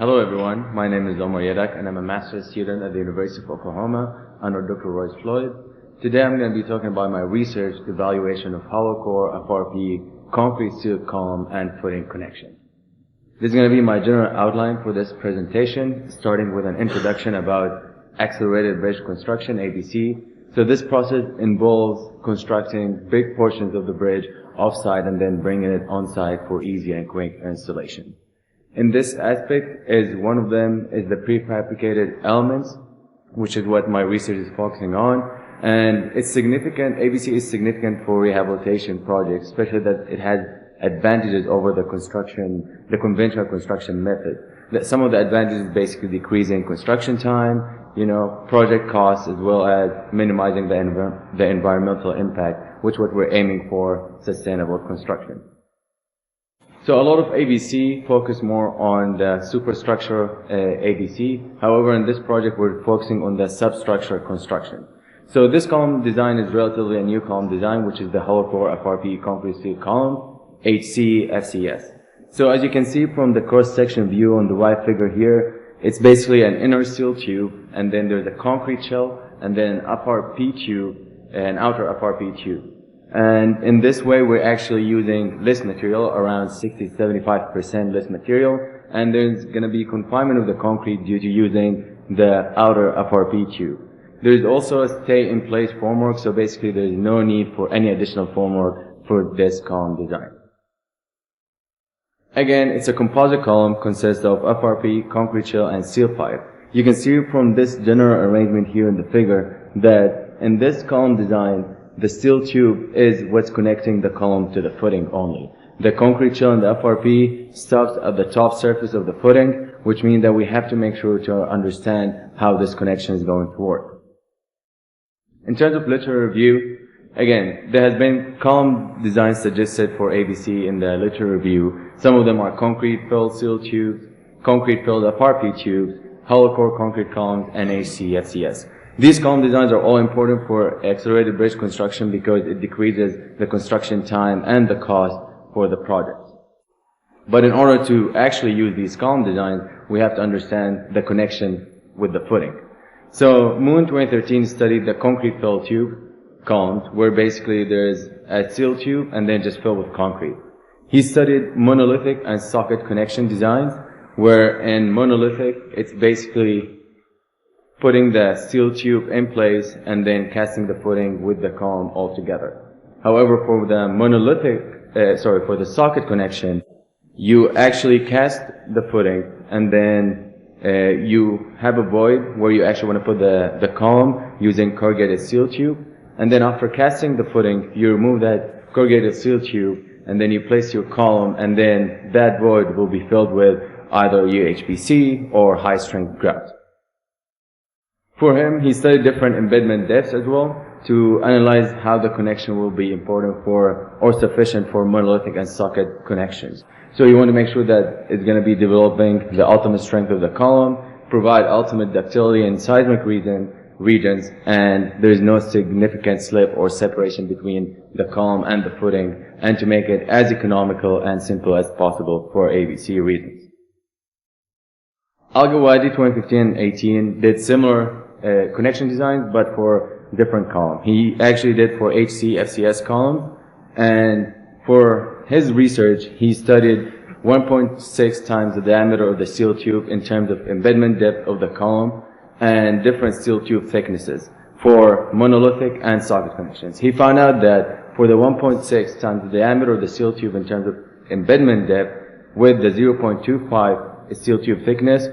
Hello everyone, my name is Omar Yadak and I'm a master's student at the University of Oklahoma under Dr. Royce Floyd. Today I'm going to be talking about my research evaluation of Hollow-Core-FRP-Concrete-Steel column and footing connection. This is going to be my general outline for this presentation, starting with an introduction about accelerated bridge construction, ABC. So this process involves constructing big portions of the bridge off-site and then bringing it on-site for easy and quick installation. In this aspect, one of them is the prefabricated elements, which is what my research is focusing on. And it's significant, ABC is significant for rehabilitation projects, especially that it has advantages over the conventional construction method. Some of the advantages is basically decreasing construction time, project costs, as well as minimizing the environmental impact, which is what we're aiming for, sustainable construction. So a lot of ABC focus more on the superstructure ABC. However, in this project, we're focusing on the substructure construction. So this column design is relatively a new column design, which is the Hollow-Core-FRP-Concrete-Steel column, HC-FCS. So as you can see from the cross-section view on the right figure here, it's basically an inner steel tube, and then there's a concrete shell, and then an FRP tube, and outer FRP tube. And in this way, we're actually using less material, around 60-75% less material, and there's going to be confinement of the concrete due to using the outer FRP tube. There's also a stay-in-place formwork, so basically there's no need for any additional formwork for this column design. Again, it's a composite column, consists of FRP, concrete shell, and steel pipe. You can see from this general arrangement here in the figure that in this column design, the steel tube is what's connecting the column to the footing only. The concrete shell and the FRP stops at the top surface of the footing, which means that we have to make sure to understand how this connection is going to work. In terms of literature review, again, there has been column designs suggested for ABC in the literature review. Some of them are concrete-filled steel tubes, concrete-filled FRP tubes, hollow-core concrete columns, and HC-FCS. These column designs are all important for accelerated bridge construction because it decreases the construction time and the cost for the project. But in order to actually use these column designs, we have to understand the connection with the footing. So Moon 2013 studied the concrete filled tube columns, where basically there's a steel tube and then just filled with concrete. He studied monolithic and socket connection designs, where in monolithic it's basically putting the steel tube in place and then casting the footing with the column all together. However, for the for the socket connection, you actually cast the footing and then you have a void where you actually want to put the column using corrugated steel tube. And then after casting the footing, you remove that corrugated steel tube and then you place your column, and then that void will be filled with either UHPC or high strength grout. For him, he studied different embedment depths as well to analyze how the connection will be important for or sufficient for monolithic and socket connections. So you want to make sure that it's going to be developing the ultimate strength of the column, provide ultimate ductility in seismic regions, and there is no significant slip or separation between the column and the footing, and to make it as economical and simple as possible for ABC reasons. Al-Gawadi 2015 and 18 did similar connection designs, but for different column. He actually did for HC-FCS column, and for his research, he studied 1.6 times the diameter of the steel tube in terms of embedment depth of the column and different steel tube thicknesses for monolithic and socket connections. He found out that for the 1.6 times the diameter of the steel tube in terms of embedment depth with the 0.25 steel tube thickness,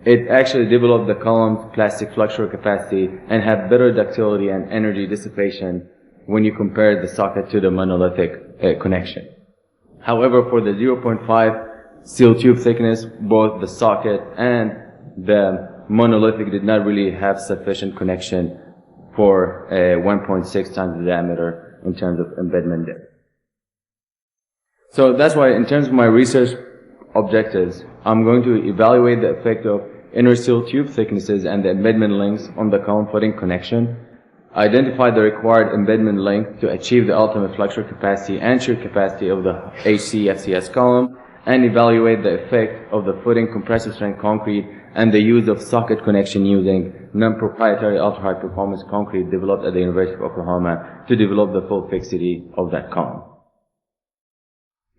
it actually developed the column's plastic flexural capacity and had better ductility and energy dissipation when you compare the socket to the monolithic connection. However, for the 0.5 steel tube thickness, both the socket and the monolithic did not really have sufficient connection for 1.6 times the diameter in terms of embedment depth. So that's why in terms of my research objectives, I'm going to evaluate the effect of inner steel tube thicknesses and the embedment lengths on the column footing connection, identify the required embedment length to achieve the ultimate flexural capacity and shear capacity of the HC-FCS column, and evaluate the effect of the footing compressive strength concrete and the use of socket connection using non-proprietary ultra-high performance concrete developed at the University of Oklahoma to develop the full fixity of that column.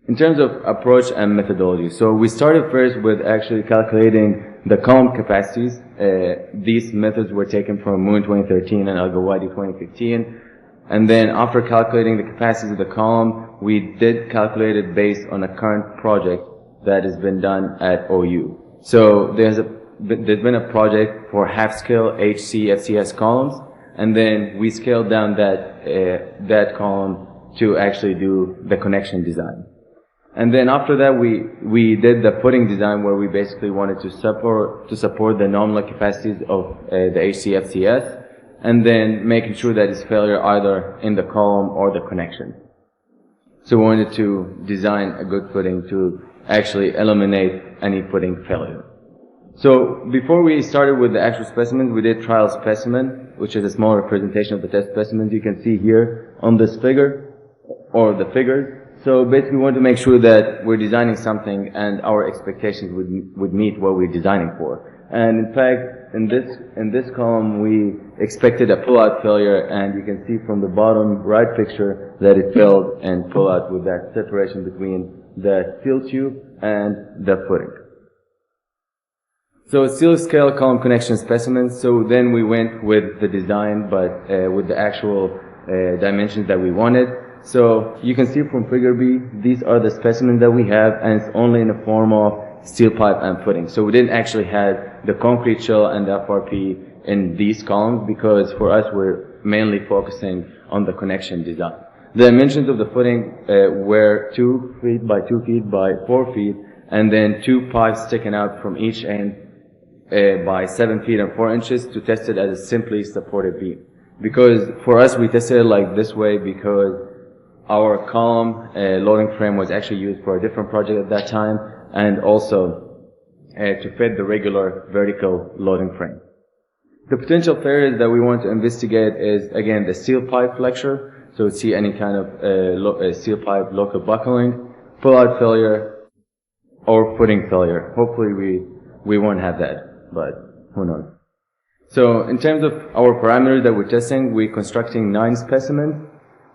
In terms of approach and methodology, so we started first with actually calculating the column capacities. These methods were taken from Moon 2013 and Al-Gawadi 2015. And then after calculating the capacities of the column, we did calculate it based on a current project that has been done at OU. So there's been a project for half-scale HC-FCS columns, and then we scaled down that column to actually do the connection design. And then after that, we did the footing design where we basically wanted to support the nominal capacities of the HC-FCS, and then making sure that it's failure either in the column or the connection. So we wanted to design a good footing to actually eliminate any footing failure. So before we started with the actual specimens, we did trial specimen, which is a small representation of the test specimens you can see here on this figure, or the figures. So basically we want to make sure that we're designing something and our expectations would meet what we're designing for. And in fact, in this column, we expected a pull-out failure, and you can see from the bottom right picture that it failed and pull out with that separation between the steel tube and the footing. So steel scale column connection specimens. So then we went with the design, but with the actual dimensions that we wanted. So you can see from figure B, these are the specimens that we have, and it's only in the form of steel pipe and footing. So we didn't actually have the concrete shell and the FRP in these columns because for us we're mainly focusing on the connection design. The dimensions of the footing were 2 feet by 2 feet by 4 feet, and then 2 pipes sticking out from each end by 7 feet and 4 inches to test it as a simply supported beam. Because for us we tested it like this way because our column loading frame was actually used for a different project at that time, and also to fit the regular vertical loading frame. The potential failures that we want to investigate is, again, the steel pipe flexure, so see any kind of steel pipe local buckling, pull-out failure, or footing failure. Hopefully we won't have that, but who knows. So in terms of our parameters that we're testing, we're constructing 9 specimens,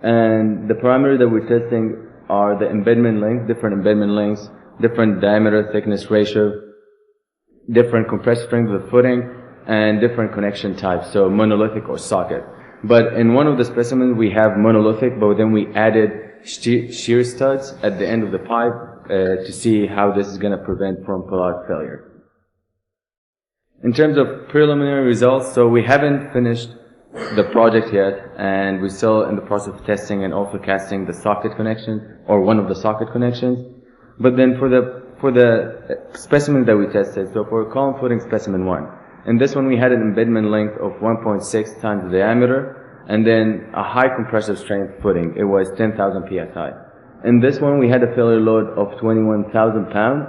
and the parameters that we're testing are the embedment length, different embedment lengths, different diameter thickness ratio, different compressive strength of the footing, and different connection types, so monolithic or socket. But in one of the specimens we have monolithic, but then we added shear studs at the end of the pipe to see how this is going to prevent from pull-out failure. In terms of preliminary results, so we haven't finished the project yet, and we're still in the process of testing and also casting the socket connection, or one of the socket connections. But then for the specimen that we tested, so for column footing specimen 1, in this one we had an embedment length of 1.6 times the diameter, and then a high compressive strength footing. It was 10,000 psi. In this one we had a failure load of 21,000 pounds,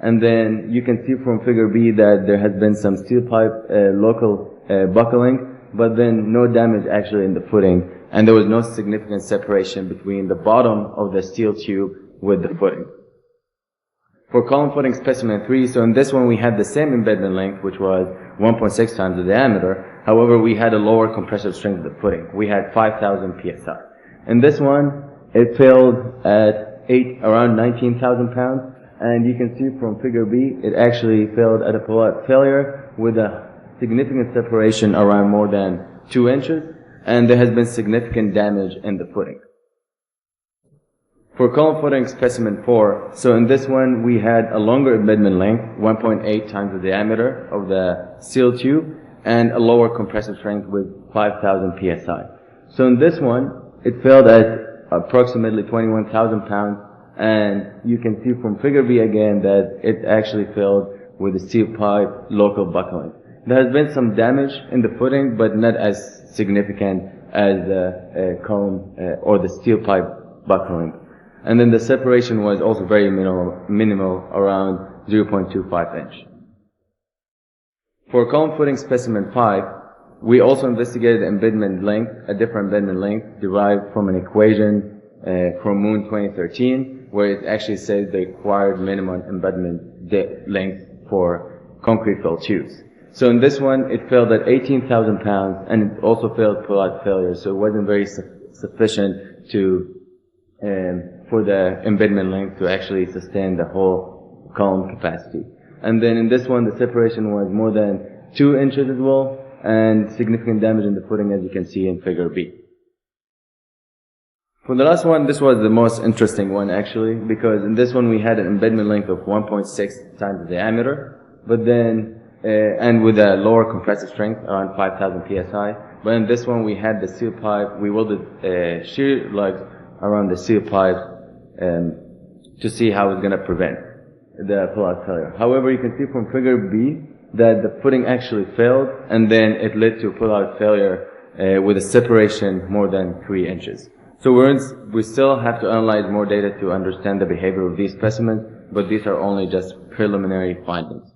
and then you can see from figure B that there has been some steel pipe local buckling, but then no damage actually in the footing, and there was no significant separation between the bottom of the steel tube with the footing. For column footing specimen 3, so in this one we had the same embedment length, which was 1.6 times the diameter. However, we had a lower compressive strength of the footing. We had 5,000 psi. In this one, it failed at around 19,000 pounds, and you can see from figure B, it actually failed at a pull-out failure with a significant separation around more than 2 inches, and there has been significant damage in the footing. For column footing specimen 4, so in this one we had a longer embedment length, 1.8 times the diameter of the steel tube, and a lower compressive strength with 5,000 psi. So in this one, it failed at approximately 21,000 pounds, and you can see from figure B again that it actually failed with the steel pipe local buckling. There has been some damage in the footing, but not as significant as the column or the steel pipe buckling. And then the separation was also very minimal around 0.25 inch. For column footing specimen 5, we also investigated the embedment length, a different embedment length derived from an equation from Moon 2013. where it actually says the required minimum embedment length for concrete fill tubes. So in this one, it failed at 18,000 pounds, and it also failed pull-out failure, so it wasn't very sufficient to for the embedment length to actually sustain the whole column capacity. And then in this one, the separation was more than 2 inches as well, and significant damage in the footing, as you can see in figure B. For the last one, this was the most interesting one actually, because in this one we had an embedment length of 1.6 times the diameter, but then, and with a lower compressive strength, around 5,000 psi. But in this one we had the steel pipe, we welded shear lugs around the steel pipe to see how it's going to prevent the pull-out failure. However, you can see from figure B that the footing actually failed, and then it led to pull-out failure with a separation more than 3 inches. So we still have to analyze more data to understand the behavior of these specimens, but these are only just preliminary findings.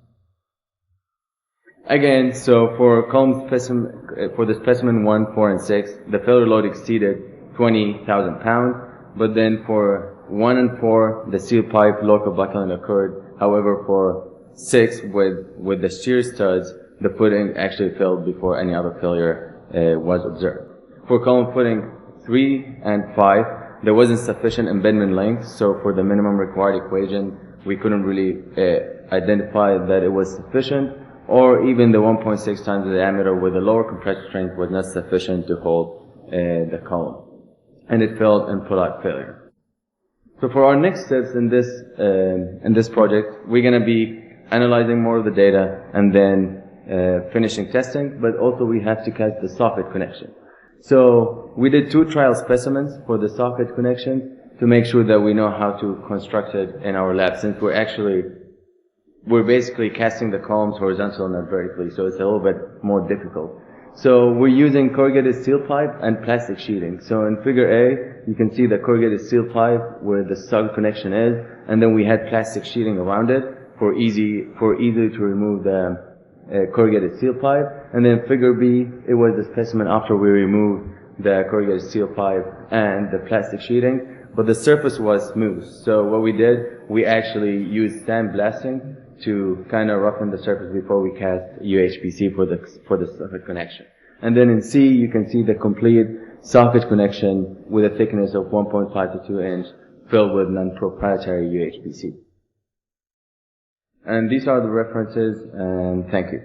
Again, so for column specimen, for the specimen 1, 4, and 6, the failure load exceeded 20,000 pounds, but then for 1 and 4, the steel pipe local buckling occurred. However, for 6, with the shear studs, the footing actually failed before any other failure was observed. For column footing 3 and 5, there wasn't sufficient embedment length, so for the minimum required equation, we couldn't really identify that it was sufficient, or even the 1.6 times the diameter with a lower compressive strength was not sufficient to hold the column, and it failed in pull-out failure. So for our next steps in this project, we're going to be analyzing more of the data and then finishing testing, but also we have to catch the socket connection. So we did 2 trial specimens for the socket connection to make sure that we know how to construct it in our lab, since we're basically casting the columns horizontal and not vertically, so it's a little bit more difficult. So we're using corrugated steel pipe and plastic sheeting. So in figure A, you can see the corrugated steel pipe where the socket connection is, and then we had plastic sheeting around it for easy to remove the corrugated steel pipe. And then figure B, it was the specimen after we removed the corrugated steel pipe and the plastic sheeting, but the surface was smooth. So what we did, we actually used sandblasting to kind of roughen the surface before we cast UHPC for the socket connection. And then in C, you can see the complete socket connection with a thickness of 1.5 to 2 inch filled with non-proprietary UHPC. And these are the references, and thank you.